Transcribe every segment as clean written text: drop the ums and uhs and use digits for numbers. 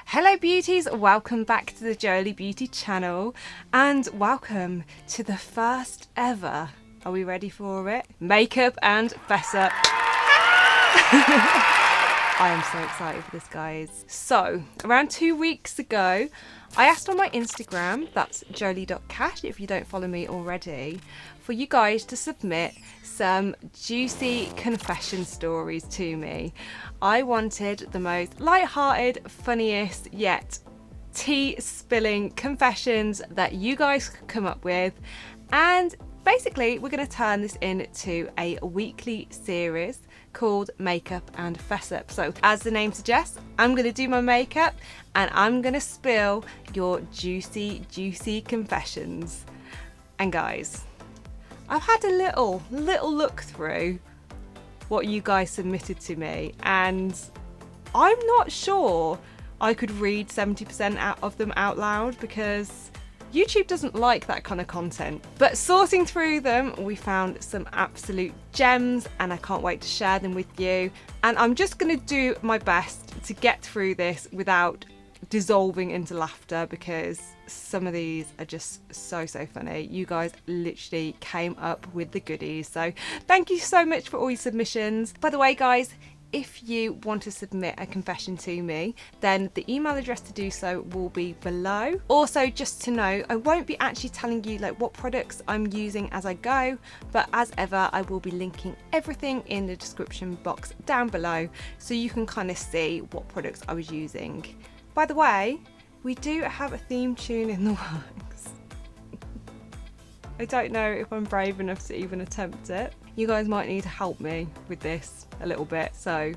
Hello beauties, welcome back to the Jolie Beauty channel and welcome to the first ever, are we ready for it? Makeup and fess up. I am so excited for this, guys. So, around 2 weeks ago, I asked on my Instagram, that's jolie.cash if you don't follow me already, for you guys to submit some juicy confession stories to me. I wanted the most light-hearted, funniest, yet tea-spilling confessions that you guys could come up with, and basically we're going to turn this into a weekly series called Makeup and Fess Up. So as the name suggests, I'm going to do my makeup and I'm going to spill your juicy confessions. And guys, I've had a little look through what you guys submitted to me, and I'm not sure I could read 70% out of them out loud because YouTube doesn't like that kind of content. But sorting through them, we found some absolute gems and I can't wait to share them with you. And I'm just going to do my best to get through this without dissolving into laughter because some of these are just so funny. You guys literally came up with the goodies. So thank you so much for all your submissions. By the way, guys, if you want to submit a confession to me, then the email address to do so will be below. Also, just to know, I won't be actually telling you like what products I'm using as I go, but as ever, I will be linking everything in the description box down below so you can kind of see what products I was using. By the way, we do have a theme tune in the works. I don't know if I'm brave enough to even attempt it. You guys might need to help me with this a little bit. So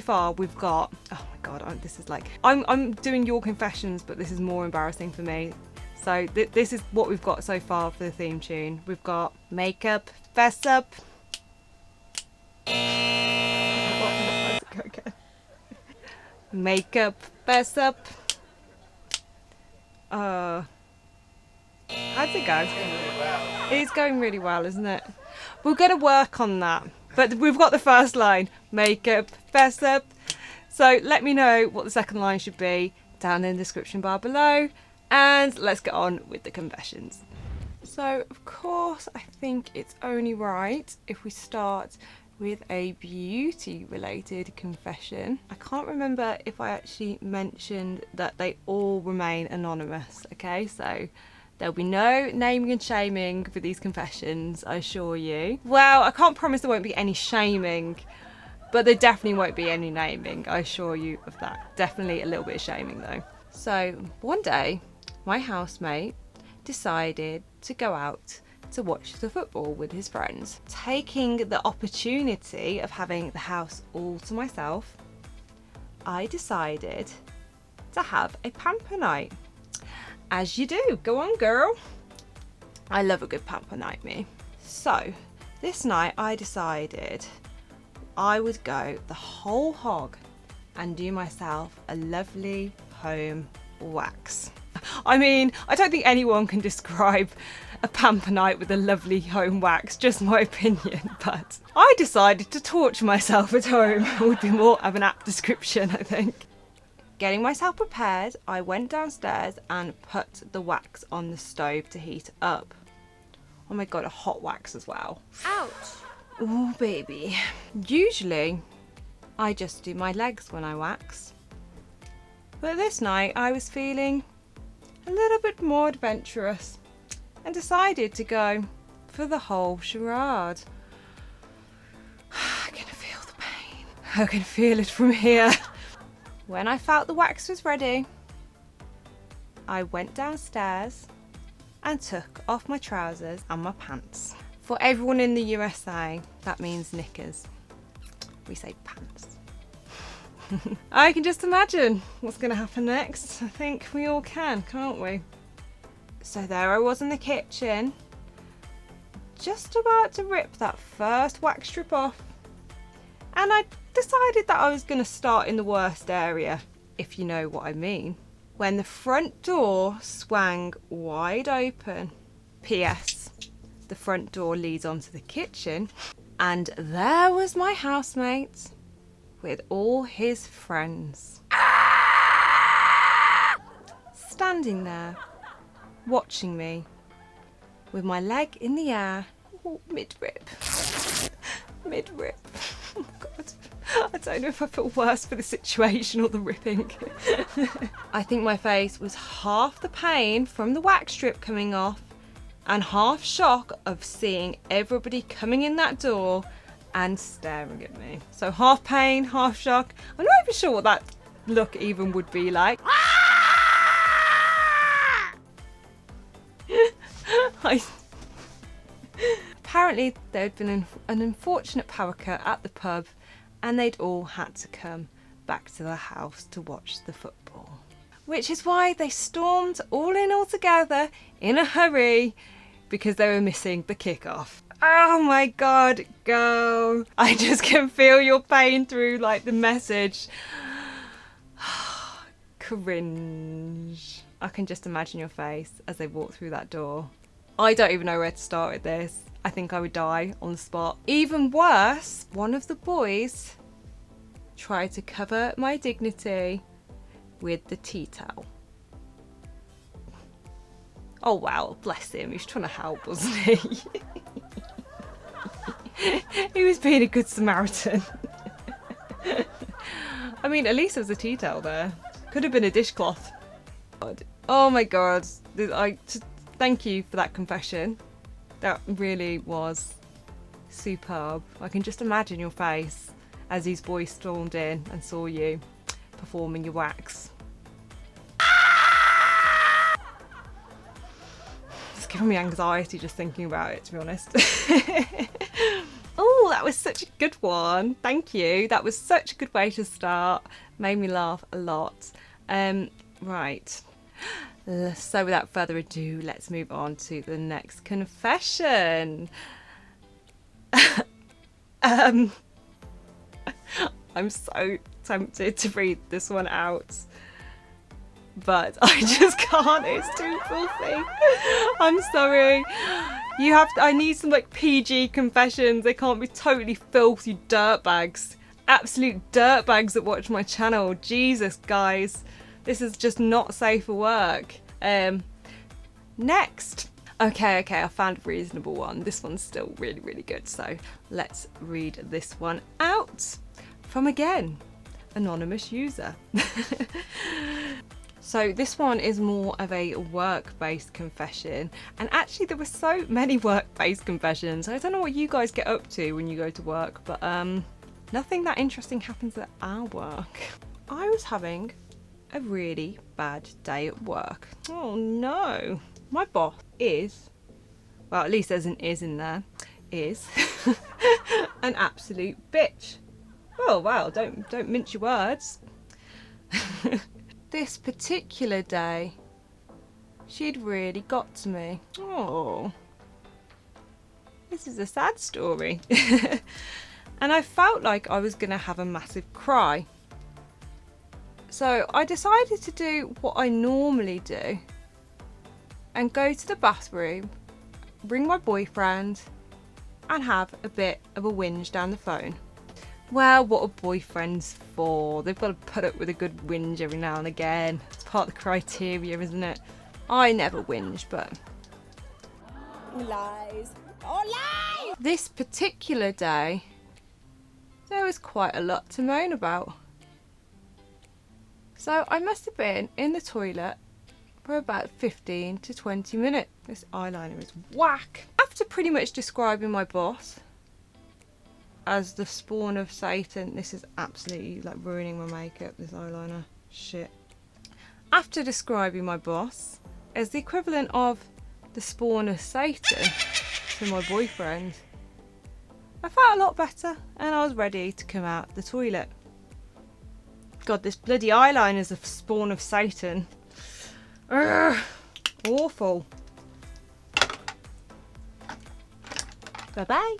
far we've got, oh my god, this is like, I'm doing your confessions, but this is more embarrassing for me. So this is what we've got so far for the theme tune. We've got Makeup, Fess Up. Makeup, Fess Up. How's it go? It's going really well, isn't it? We're going to work on that. But we've got the first line, Makeup, Fess Up. So let me know what the second line should be down in the description bar below. And let's get on with the confessions. So, of course, I think it's only right if we start with a beauty-related confession. I can't remember if I actually mentioned that they all remain anonymous, okay? So there'll be no naming and shaming for these confessions, I assure you. Well, I can't promise there won't be any shaming, but there definitely won't be any naming, I assure you of that. Definitely a little bit of shaming though. So one day, my housemate decided to go out to watch the football with his friends. Taking the opportunity of having the house all to myself, I decided to have a pamper night. As you do, go on girl. I love a good pamper night, me. So this night I decided I would go the whole hog and do myself a lovely home wax. I mean, I don't think anyone can describe a pamper night with a lovely home wax, just my opinion, but I decided to torture myself at home. Would be more of an apt description, I think. Getting myself prepared, I went downstairs and put the wax on the stove to heat up. Oh my god, a hot wax as well. Ouch! Oh baby. Usually, I just do my legs when I wax. But this night, I was feeling a little bit more adventurous and decided to go for the whole charade. I can feel the pain. I can feel it from here. When I felt the wax was ready, I went downstairs and took off my trousers and my pants. For everyone in the USA, that means knickers. We say pants. I can just imagine what's going to happen next. I think we all can, can't we? So there I was in the kitchen, just about to rip that first wax strip off, and I decided that I was going to start in the worst area, if you know what I mean, when the front door swung wide open. P.S. The front door leads onto the kitchen, and there was my housemate with all his friends. standing there, watching me, with my leg in the air, mid-rip. Mid-rip. Oh God. I don't know if I feel worse for the situation or the ripping. I think my face was half the pain from the wax strip coming off and half shock of seeing everybody coming in that door and staring at me. So half pain, half shock. I'm not even sure what that look even would be like. Apparently there had been an unfortunate power cut at the pub and they'd all had to come back to the house to watch the football. Which is why they stormed all in all together in a hurry because they were missing the kickoff. Oh my God, go. I just can feel your pain through like the message. Cringe. I can just imagine your face as they walk through that door. I don't even know where to start with this. I think I would die on the spot. Even worse, one of the boys tried to cover my dignity with the tea towel. Oh wow, bless him. He was trying to help, wasn't he? He was being a good Samaritan. I mean, at least there was a tea towel there. Could have been a dishcloth. Oh my God. Thank you for that confession. That really was superb. I can just imagine your face as these boys stormed in and saw you performing your wax. It's giving me anxiety just thinking about it, to be honest. Oh, that was such a good one. Thank you. That was such a good way to start. Made me laugh a lot. Right. So without further ado, let's move on to the next confession. I'm so tempted to read this one out, but I just can't. It's too filthy. I'm sorry. I need some like PG confessions. They can't be totally filthy dirtbags. Absolute dirtbags that watch my channel. Jesus, guys. This is just not safe for work. Next. Okay, I found a reasonable one. This one's still really, really good. So let's read this one out from, again, anonymous user. So this one is more of a work-based confession. And actually there were so many work-based confessions. I don't know what you guys get up to when you go to work, but nothing that interesting happens at our work. I was having a really bad day at work. Oh no. My boss is, well, at least there's an is in there, is an absolute bitch. Oh wow, don't mince your words. This particular day, she'd really got to me. Oh, this is a sad story. And I felt like I was gonna have a massive cry. So I decided to do what I normally do and go to the bathroom, bring my boyfriend and have a bit of a whinge down the phone. Well, what are boyfriends for? They've got to put up with a good whinge every now and again. It's part of the criteria, isn't it? I never whinge, but... Lies. Oh, lies! This particular day, there was quite a lot to moan about. So I must have been in the toilet for about 15 to 20 minutes. This eyeliner is whack. After pretty much describing my boss as the spawn of Satan, this is absolutely like ruining my makeup, this eyeliner. Shit. After describing my boss as the equivalent of the spawn of Satan to my boyfriend, I felt a lot better and I was ready to come out the toilet. God, this bloody eyeliner's a spawn of Satan. Urgh, awful. Bye-bye.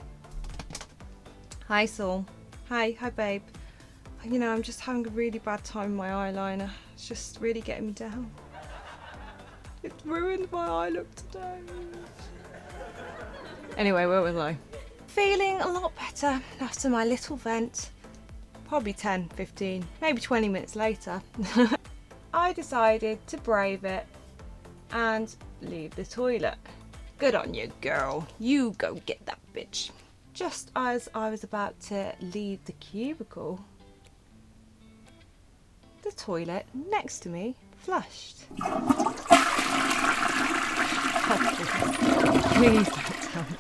Hi, Saul. Hi babe. You know, I'm just having a really bad time with my eyeliner. It's just really getting me down. It ruined my eye look today. Anyway, where was I? Feeling a lot better after my little vent. Probably 10, 15, maybe 20 minutes later. I decided to brave it and leave the toilet. Good on you, girl. You go get that bitch. Just as I was about to leave the cubicle, the toilet next to me flushed. Oh, please don't tell me.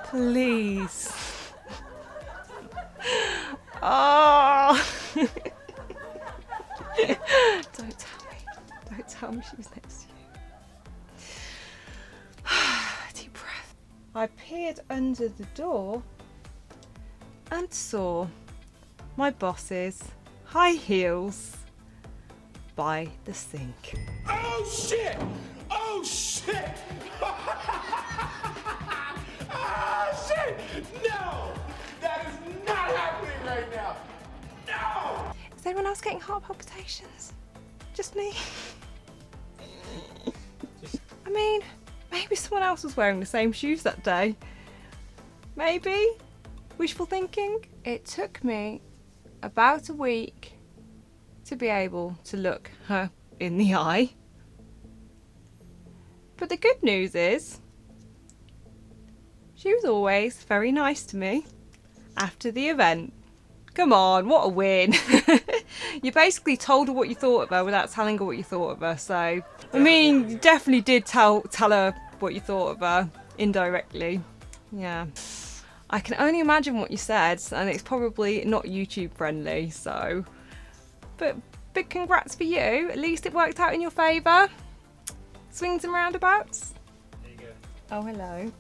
Please. Oh. Don't tell me. Don't tell me she was next to you. Deep breath. I peered under the door and saw my boss's high heels by the sink. Oh shit! Oh shit! Oh shit! No! That is not happening right now! No! Is anyone else getting heart palpitations? Just me? I mean, maybe someone else was wearing the same shoes that day. Maybe? Wishful thinking? It took me about a week to be able to look her in the eye. But the good news is, she was always very nice to me after the event. Come on, what a win. You basically told her what you thought of her without telling her what you thought of her. So, I mean, you definitely did tell her what you thought of her indirectly. Yeah. I can only imagine what you said, and it's probably not YouTube friendly, so. But big congrats for you. At least it worked out in your favour. Swings and roundabouts. There you go. Oh, hello.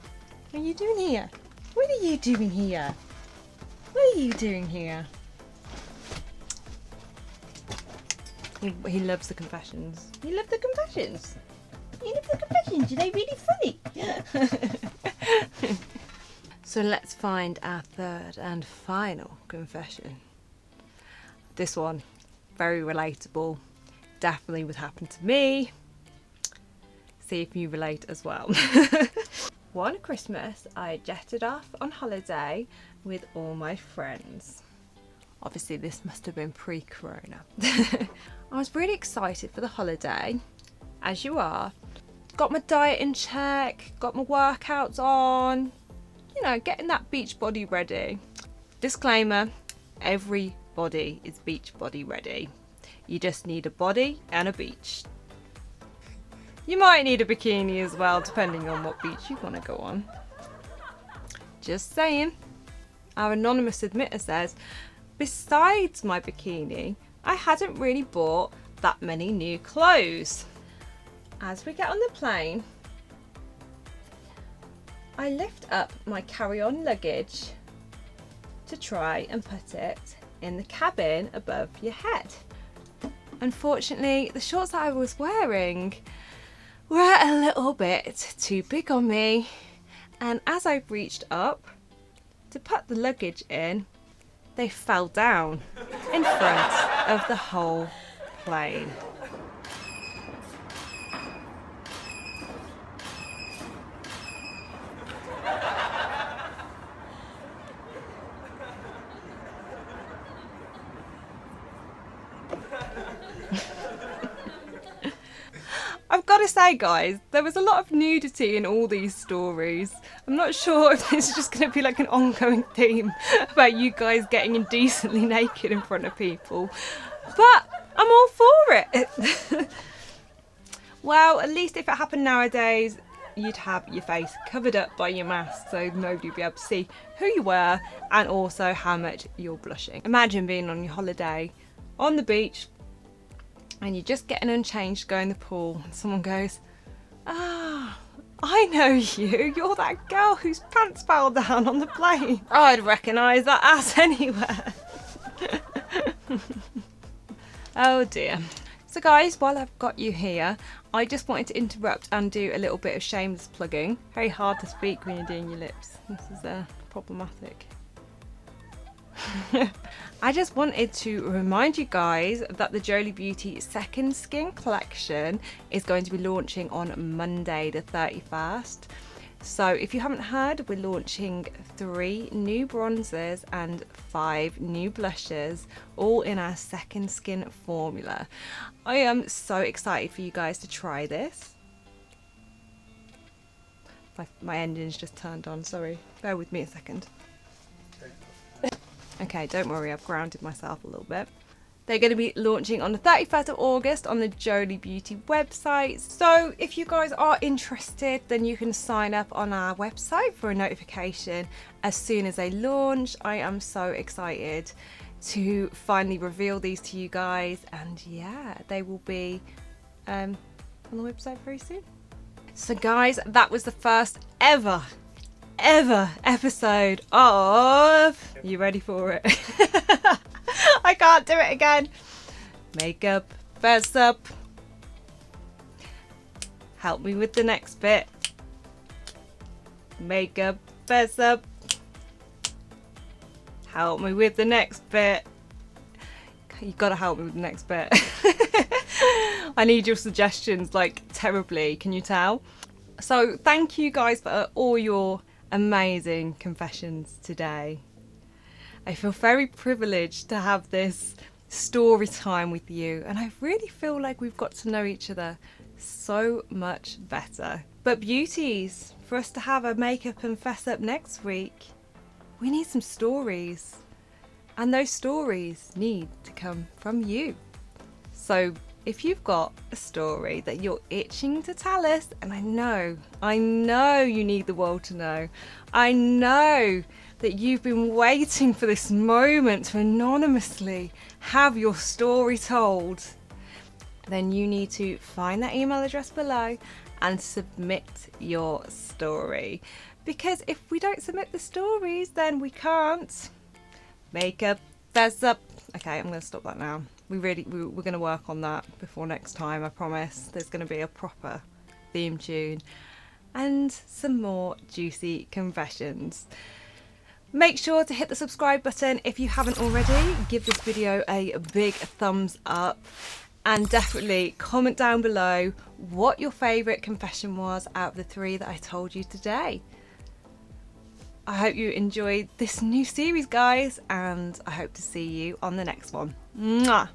What are you doing here? What are you doing here? What are you doing here? He loves the confessions. You love the confessions? You love the confessions? Are they really funny? So let's find our third and final confession. This one, very relatable. Definitely would happen to me. See if you relate as well. One Christmas, I jetted off on holiday with all my friends. Obviously, this must have been pre-corona. I was really excited for the holiday, as you are. Got my diet in check, got my workouts on, you know, getting that beach body ready. Disclaimer, every body is beach body ready. You just need a body and a beach. You might need a bikini as well, depending on what beach you want to go on. Just saying. Our anonymous admitter says, besides my bikini, I hadn't really bought that many new clothes. As we get on the plane, I lift up my carry-on luggage to try and put it in the cabin above your head. Unfortunately, the shorts that I was wearing were a little bit too big on me, and as I reached up to put the luggage in, they fell down in front of the whole plane. I've got to say, guys, there was a lot of nudity in all these stories. I'm not sure if this is just going to be like an ongoing theme about you guys getting indecently naked in front of people, but I'm all for it. Well, at least if it happened nowadays, you'd have your face covered up by your mask so nobody would be able to see who you were and also how much you're blushing. Imagine being on your holiday on the beach and you're just getting unchanged to go in the pool and someone goes, "Ah, I know you, you're that girl whose pants fell down on the plane." I'd recognise that ass anywhere. Oh dear. So guys, while I've got you here, I just wanted to interrupt and do a little bit of shameless plugging. Very hard to speak when you're doing your lips. This is problematic. I just wanted to remind you guys that the Jolie Beauty Second Skin collection is going to be launching on Monday the 31st. So if you haven't heard, we're launching 3 new bronzers and 5 new blushes, all in our Second Skin formula. I am so excited for you guys to try this. My engine's just turned on, sorry. Bear with me a second. Okay, don't worry, I've grounded myself a little bit. They're going to be launching on the 31st of August on the Jolie Beauty website. So if you guys are interested, then you can sign up on our website for a notification as soon as they launch. I am so excited to finally reveal these to you guys. And yeah, they will be on the website very soon. So guys, that was the first ever episode of... You ready for it? I can't do it again. Makeup, fess up. Help me with the next bit. Makeup, fess up. Help me with the next bit. You gotta help me with the next bit. I need your suggestions like terribly, can you tell? So thank you guys for all your amazing confessions today. I feel very privileged to have this story time with you, and I really feel like we've got to know each other so much better. But beauties, for us to have a makeup and fess up next week, we need some stories, and those stories need to come from you. So if you've got a story that you're itching to tell us, and I know you need the world to know, I know that you've been waiting for this moment to anonymously have your story told, then you need to find that email address below and submit your story. Because if we don't submit the stories, then we can't make up, fess up. Okay, I'm going to stop that now. We're going to work on that before next time, I promise. There's going to be a proper theme tune and some more juicy confessions. Make sure to hit the subscribe button if you haven't already. Give this video a big thumbs up, and definitely comment down below what your favourite confession was out of the 3 that I told you today. I hope you enjoyed this new series, guys, and I hope to see you on the next one. Mwah!